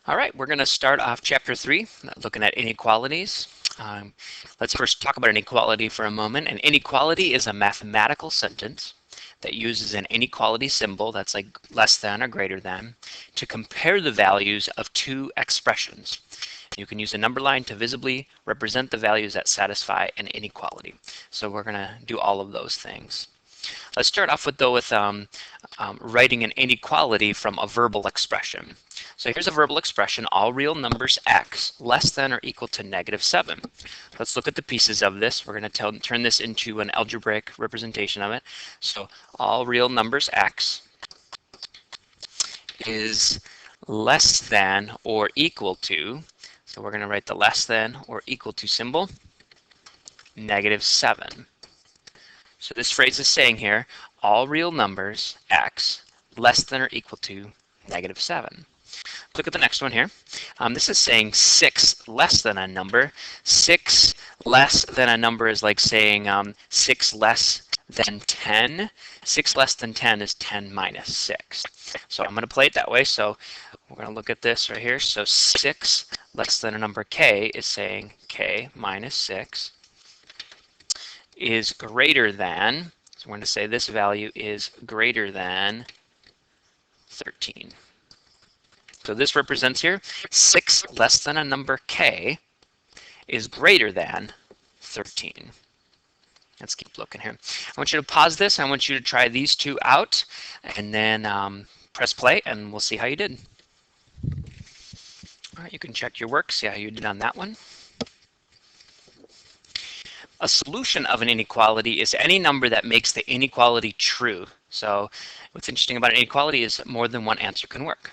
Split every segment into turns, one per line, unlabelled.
All right, we're going to start off chapter 3, looking at inequalities. Let's first talk about inequality for a moment. An inequality is a mathematical sentence that uses an inequality symbol, that's like less than or greater than, to compare the values of two expressions. You can use a number line to visibly represent the values that satisfy an inequality. So we're going to do all of those things. Let's start off with writing an inequality from a verbal expression. So here's a verbal expression, all real numbers x less than or equal to -7. Let's look at the pieces of this. We're going to turn this into an algebraic representation of it. So all real numbers x is less than or equal to, so we're going to write the less than or equal to symbol, -7. So this phrase is saying here, all real numbers x less than or equal to -7. Look at the next one here. This is saying 6 less than a number. 6 less than a number is like saying 6 less than 10. 6 less than 10 is 10 minus 6. So I'm going to play it that way. So we're going to look at this right here. So 6 less than a number k is saying k minus 6 is greater than, so we're going to say this value is greater than 13. So this represents here 6 less than a number k is greater than 13. Let's keep looking here. I want you to pause this. I want you to try these two out and then press play and we'll see how you did. All right, you can check your work, see how you did on that one. A solution of an inequality is any number that makes the inequality true. So what's interesting about an inequality is more than one answer can work.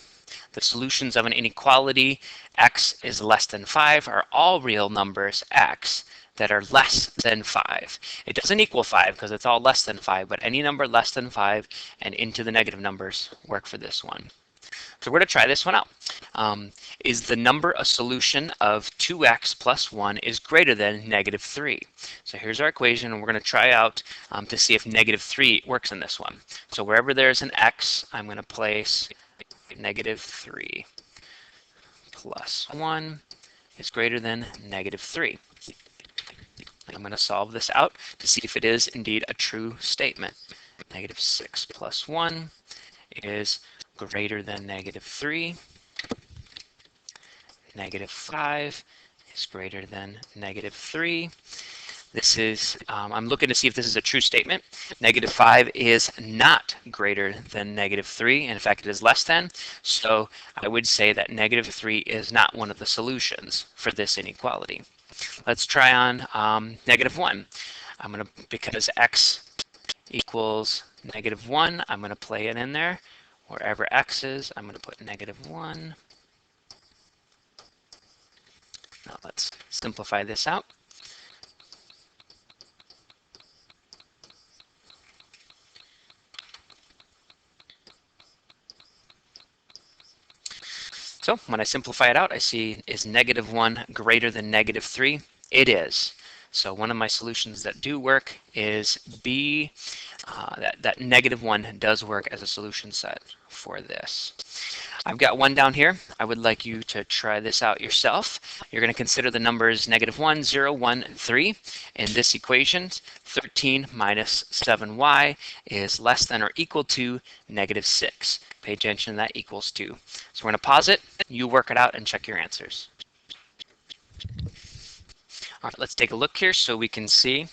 The solutions of an inequality, x is less than 5, are all real numbers x that are less than 5. It doesn't equal 5 because it's all less than 5, but any number less than 5 and into the negative numbers work for this one. So we're going to try this one out. Is the number a solution of 2x plus 1 is greater than -3? So here's our equation, and we're going to try out to see if -3 works in this one. So wherever there's an x, I'm going to place -3 plus 1 is greater than -3. I'm going to solve this out to see if it is indeed a true statement. -6 plus 1 is greater than -3. -5 is greater than -3. This is, I'm looking to see if this is a true statement. -5 is not greater than -3. In fact, it is less than. So I would say that -3 is not one of the solutions for this inequality. Let's try on -1. I'm going to, because x equals -1, I'm going to play it in there. Wherever x is, I'm going to put -1. Now let's simplify this out. So when I simplify it out, I see, is -1 greater than -3? It is. So one of my solutions that do work is B, that -1 does work as a solution set for this. I've got one down here. I would like you to try this out yourself. You're going to consider the numbers -1, 0, 1, and 3. In this equation, 13 minus 7y is less than or equal to -6. Pay attention, that equals 2. So we're going to pause it. You work it out and check your answers. All right, let's take a look here so we can see.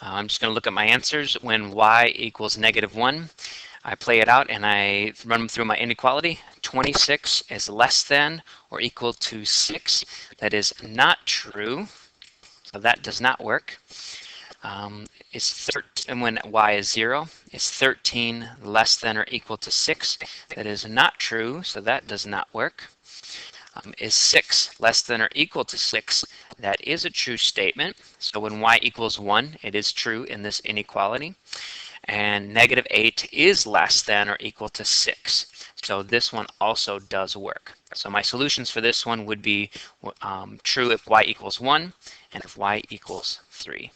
I'm just going to look at my answers. When y equals -1, I play it out and I run through my inequality. 26 is less than or equal to 6. That is not true. So that does not work. And when y is 0, is 13 less than or equal to 6? That is not true, so that does not work. Is 6 less than or equal to 6? That is a true statement. So when y equals 1, it is true in this inequality. And -8 is less than or equal to 6. So this one also does work. So my solutions for this one would be true if y equals 1 and if y equals 3.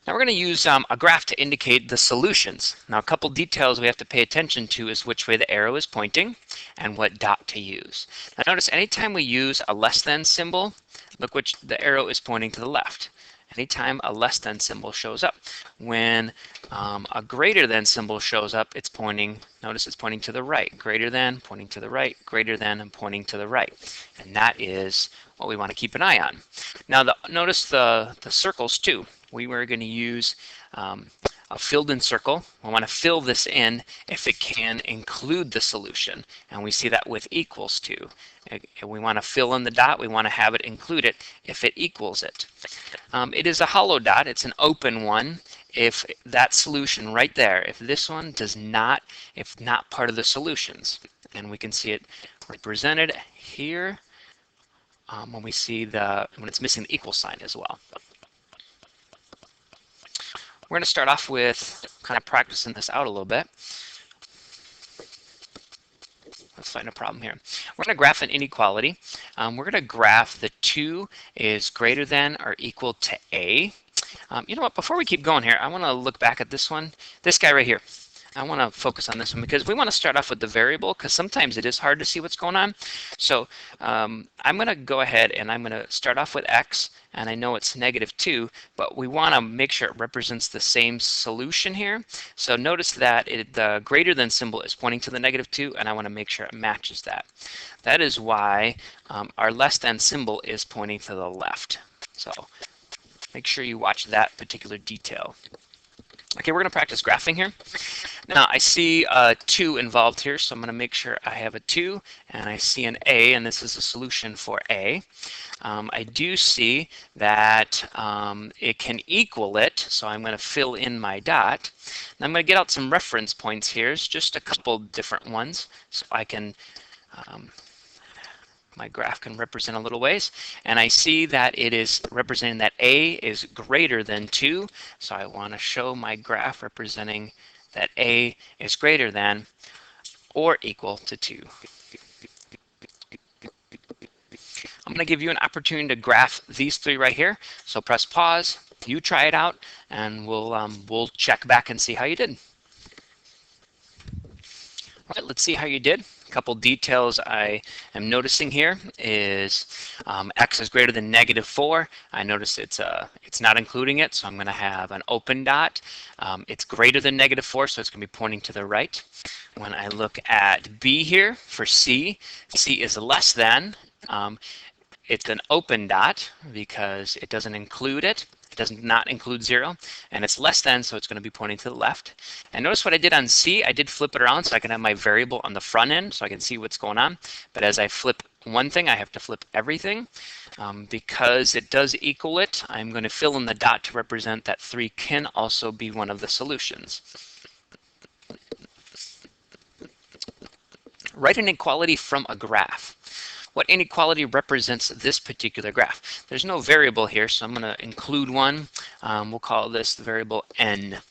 Now we're going to use a graph to indicate the solutions. Now a couple details we have to pay attention to is which way the arrow is pointing and what dot to use. Now notice anytime we use a less than symbol, look which the arrow is pointing to the left. Anytime a less than symbol shows up. When a greater than symbol shows up, it's pointing, notice it's pointing to the right. Greater than, pointing to the right, greater than, and pointing to the right. And that is what we want to keep an eye on. Now notice the circles too. We were going to use a filled in circle. We want to fill this in if it can include the solution. And we see that with equals to. We want to fill in the dot. We want to have it include it if it equals it. It is a hollow dot. It's an open one. If that solution right there, if this one does not, if not part of the solutions, and we can see it represented here when we see when it's missing the equal sign as well. We're going to start off with kind of practicing this out a little bit. Let's find a problem here. We're going to graph an inequality. We're going to graph the 2 is greater than or equal to a. You know what, before we keep going here, I want to look back at this one, this guy right here. I want to focus on this one because we want to start off with the variable because sometimes it is hard to see what's going on. So I'm going to go ahead and I'm going to start off with x, and I know it's -2, but we want to make sure it represents the same solution here. So notice that the greater than symbol is pointing to the -2, and I want to make sure it matches that. That is why our less than symbol is pointing to the left. So make sure you watch that particular detail. Okay, we're going to practice graphing here. Now I see a 2 involved here, so I'm going to make sure I have a 2, and I see an a, and this is a solution for a. I do see that it can equal it, so I'm going to fill in my dot. And I'm going to get out some reference points here, just a couple different ones, so I can my graph can represent a little ways, and I see that it is representing that a is greater than 2, so I want to show my graph representing that a is greater than or equal to 2. I'm going to give you an opportunity to graph these 3 right here, so press pause, you try it out, and we'll check back and see how you did. All right, let's see how you did. A couple details I am noticing here is x is greater than -4. I notice it's not including it, so I'm going to have an open dot. It's greater than -4, so it's going to be pointing to the right. When I look at b here for c, c is less than. It's an open dot because it doesn't include it. It does not include 0, and it's less than, so it's going to be pointing to the left. And notice what I did on C, I did flip it around so I can have my variable on the front end so I can see what's going on. But as I flip one thing, I have to flip everything. Because it does equal it, I'm going to fill in the dot to represent that 3 can also be one of the solutions. Write an inequality from a graph. What inequality represents this particular graph? There's no variable here, so I'm going to include one. We'll call this the variable n.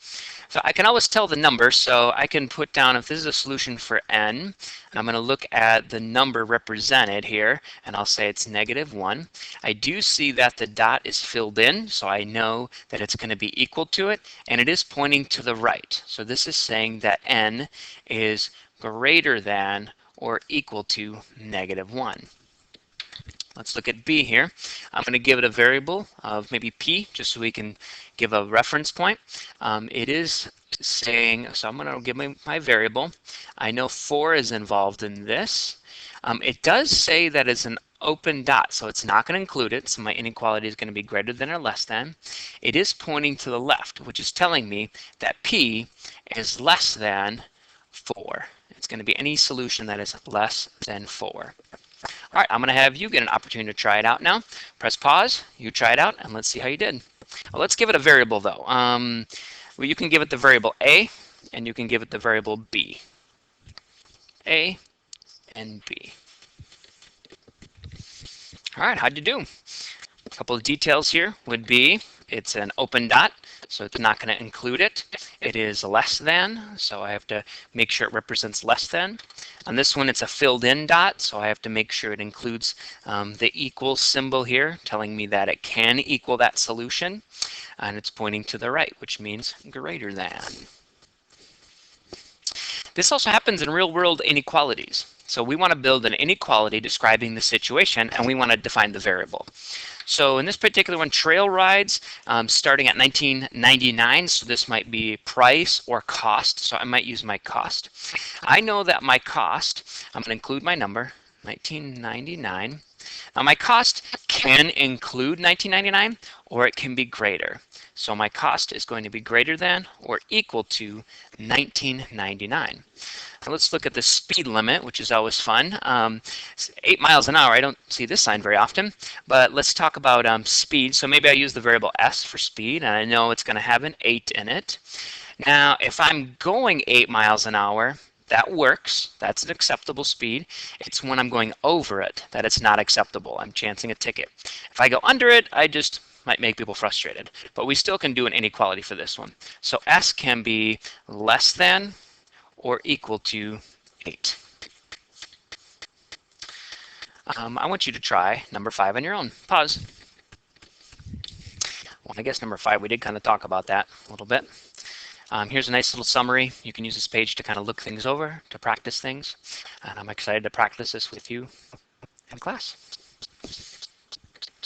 So I can always tell the number, so I can put down, if this is a solution for n, I'm going to look at the number represented here, and I'll say it's -1. I do see that the dot is filled in, so I know that it's going to be equal to it, and it is pointing to the right. So this is saying that n is greater than or equal to -1. Let's look at b here. I'm going to give it a variable of maybe p, just so we can give a reference point. It is saying, so I'm going to give my variable. I know 4 is involved in this. It does say that it's an open dot, so it's not going to include it, so my inequality is going to be greater than or less than. It is pointing to the left, which is telling me that p is less than 4. It's going to be any solution that is less than 4. All right, I'm going to have you get an opportunity to try it out now. Press pause, you try it out, and let's see how you did. Well, let's give it a variable, though. Well, you can give it the variable a, and you can give it the variable b. A and b. All right, how'd you do? A couple of details here would be it's an open dot, so it's not going to include it. It is less than, so I have to make sure it represents less than. On this one, it's a filled in dot, so I have to make sure it includes the equal symbol here, telling me that it can equal that solution. and it's pointing to the right, which means greater than. This also happens in real-world inequalities. So we want to build an inequality describing the situation, and we want to define the variable. So in this particular one, trail rides starting at 19.99, so this might be price or cost, so I might use my cost. I know that my cost, I'm going to include my number, 19.99. Now my cost can include 19.99 or it can be greater. So my cost is going to be greater than or equal to 19.99. Now let's look at the speed limit, which is always fun. 8 miles an hour, I don't see this sign very often, but let's talk about speed. So maybe I use the variable s for speed, and I know it's going to have an 8 in it. Now, if I'm going 8 miles an hour, that works. That's an acceptable speed. It's when I'm going over it that it's not acceptable. I'm chancing a ticket. If I go under it, I just might make people frustrated. But we still can do an inequality for this one. So s can be less than or equal to 8. I want you to try number 5 on your own. Pause. Well, I guess number 5, we did kind of talk about that a little bit. Here's a nice little summary. You can use this page to kind of look things over, to practice things. And I'm excited to practice this with you in class.